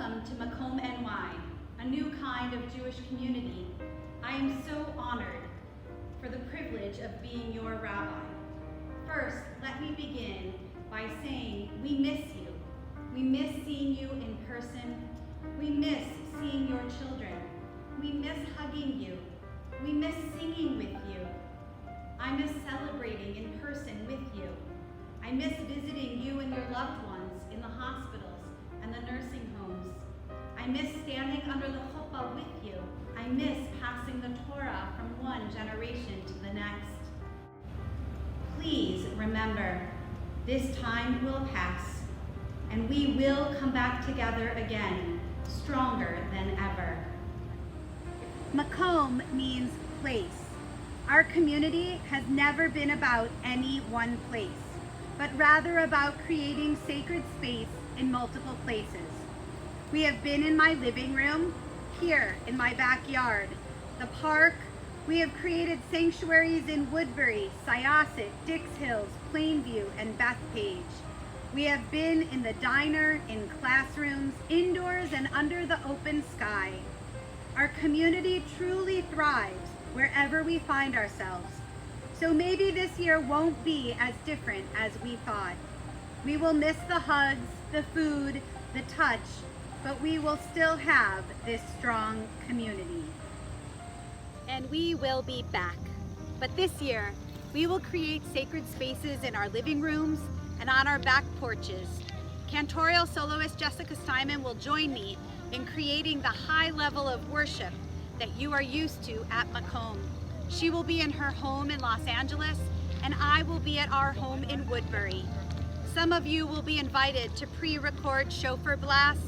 Welcome to MakomNY, a new kind of Jewish community. I am so honored for the privilege of being your rabbi. First, let me begin by saying we miss you. We miss seeing you in person. We miss seeing your children. We miss hugging you. We miss singing with you. I miss celebrating in person with you. I miss visiting you and your loved ones in the hospitals and the nursing homes. I miss standing under the chuppah with you. I miss passing the Torah from one generation to the next. Please remember, this time will pass, and we will come back together again, stronger than ever. Makom means place. Our community has never been about any one place, but rather about creating sacred space in multiple places. We have been in my living room, here in my backyard, the park. We have created sanctuaries in Woodbury, Syosset, Dix Hills, Plainview, and Bethpage. We have been in the diner, in classrooms, indoors, and under the open sky. Our community truly thrives wherever we find ourselves. So maybe this year won't be as different as we thought. We will miss the hugs, the food, the touch, but we will still have this strong community. And we will be back. But this year, we will create sacred spaces in our living rooms and on our back porches. Cantorial soloist Jessica Steinman will join me in creating the high level of worship that you are used to at Makom. She will be in her home in Los Angeles, and I will be at our home in Woodbury. Some of you will be invited to pre-record shofar blasts,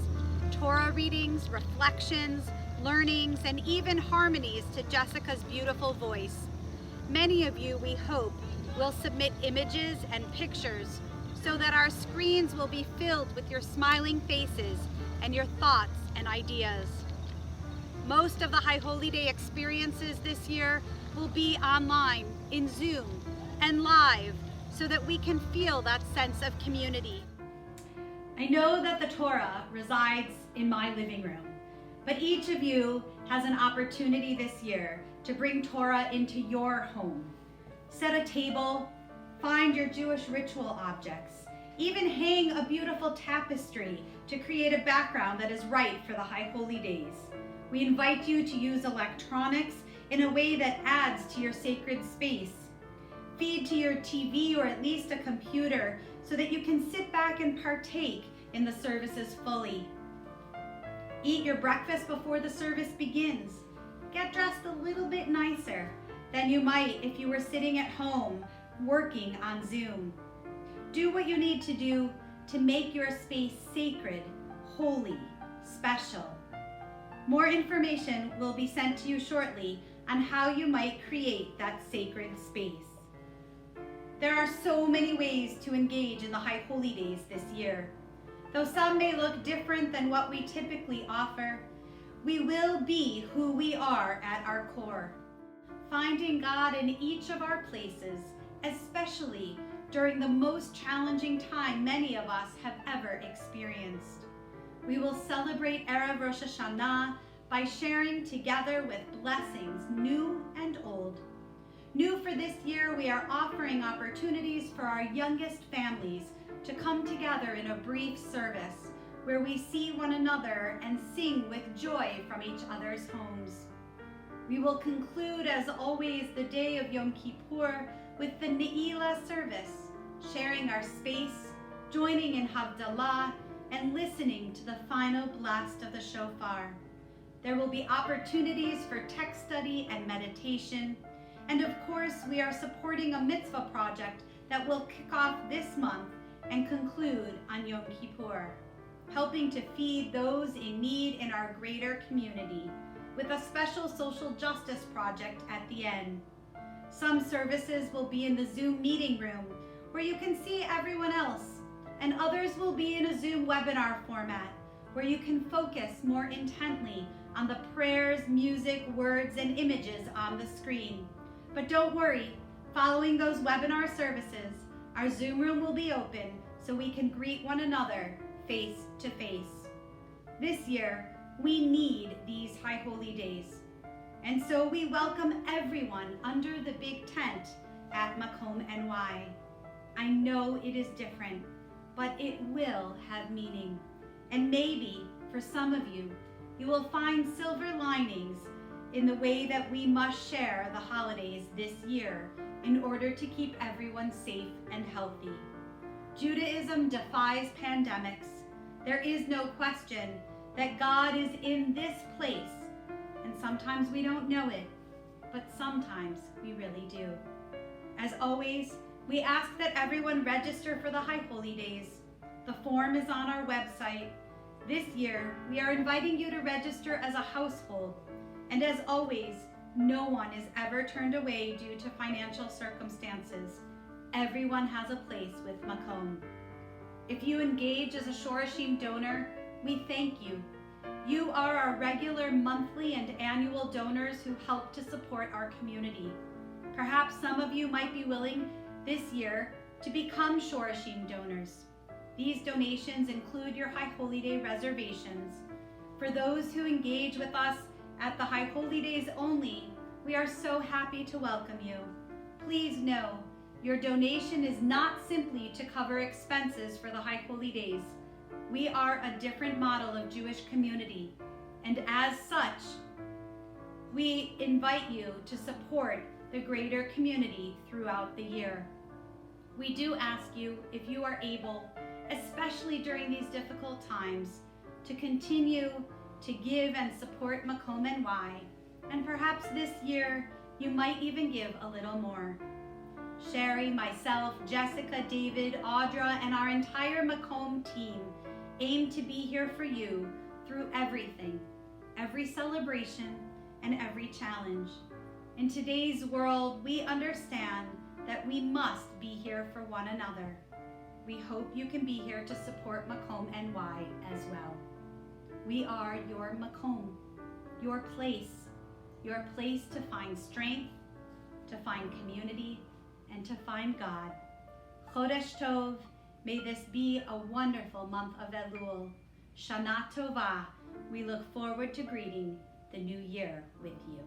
Torah readings, reflections, learnings, and even harmonies to Jessica's beautiful voice. Many of you, we hope, will submit images and pictures so that our screens will be filled with your smiling faces and your thoughts and ideas. Most of the High Holy Day experiences this year will be online, in Zoom, and live, so that we can feel that sense of community. I know that the Torah resides in my living room, but each of you has an opportunity this year to bring Torah into your home. Set a table, find your Jewish ritual objects, even hang a beautiful tapestry to create a background that is right for the High Holy Days. We invite you to use electronics in a way that adds to your sacred space. Feed to your TV or at least a computer so that you can sit back and partake in the services fully. Eat your breakfast before the service begins. Get dressed a little bit nicer than you might if you were sitting at home working on Zoom. Do what you need to do to make your space sacred, holy, special. More information will be sent to you shortly on how you might create that sacred space. There are so many ways to engage in the High Holy Days this year. Though some may look different than what we typically offer, we will be who we are at our core, finding God in each of our places, especially during the most challenging time many of us have ever experienced. We will celebrate Erev Rosh Hashanah by sharing together with blessings new and old. New for this year, we are offering opportunities for our youngest families to come together in a brief service where we see one another and sing with joy from each other's homes. We will conclude, as always, the day of Yom Kippur with the Ne'ilah service, sharing our space, joining in Havdalah, and listening to the final blast of the shofar. There will be opportunities for text study and meditation. And of course, we are supporting a mitzvah project that will kick off this month and conclude on Yom Kippur, helping to feed those in need in our greater community, with a special social justice project at the end. Some services will be in the Zoom meeting room, where you can see everyone else, and others will be in a Zoom webinar format, where you can focus more intently on the prayers, music, words, and images on the screen. But don't worry, following those webinar services, our Zoom room will be open so we can greet one another face to face. This year, we need these high holy days. And so we welcome everyone under the big tent at MakomNY. I know it is different, but it will have meaning. And maybe for some of you, you will find silver linings in the way that we must share the holidays this year in order to keep everyone safe and healthy. Judaism defies pandemics. There is no question that God is in this place, and sometimes we don't know it, but sometimes we really do. As always, we ask that everyone register for the High Holy Days. The form is on our website. This year, we are inviting you to register as a household, and as always, no one is ever turned away due to financial circumstances. Everyone has a place with Makom. If you engage as a Shorashim donor, we thank you. You are our regular monthly and annual donors who help to support our community. Perhaps some of you might be willing this year to become Shorashim donors. These donations include your High Holy Day reservations. For those who engage with us at the High Holy Days only, we are so happy to welcome you. Please know, your donation is not simply to cover expenses for the High Holy Days. We are a different model of Jewish community, and as such, we invite you to support the greater community throughout the year. We do ask you, if you are able, especially during these difficult times, to continue to give and support MakomNY, and perhaps this year you might even give a little more. Sherry, myself, Jessica, David, Audra, and our entire Makom team aim to be here for you through everything, every celebration, and every challenge. In today's world, we understand that we must be here for one another. We hope you can be here to support MakomNY as well. We are your Makom, your place to find strength, to find community, and to find God. Chodesh Tov, may this be a wonderful month of Elul. Shana Tova, we look forward to greeting the new year with you.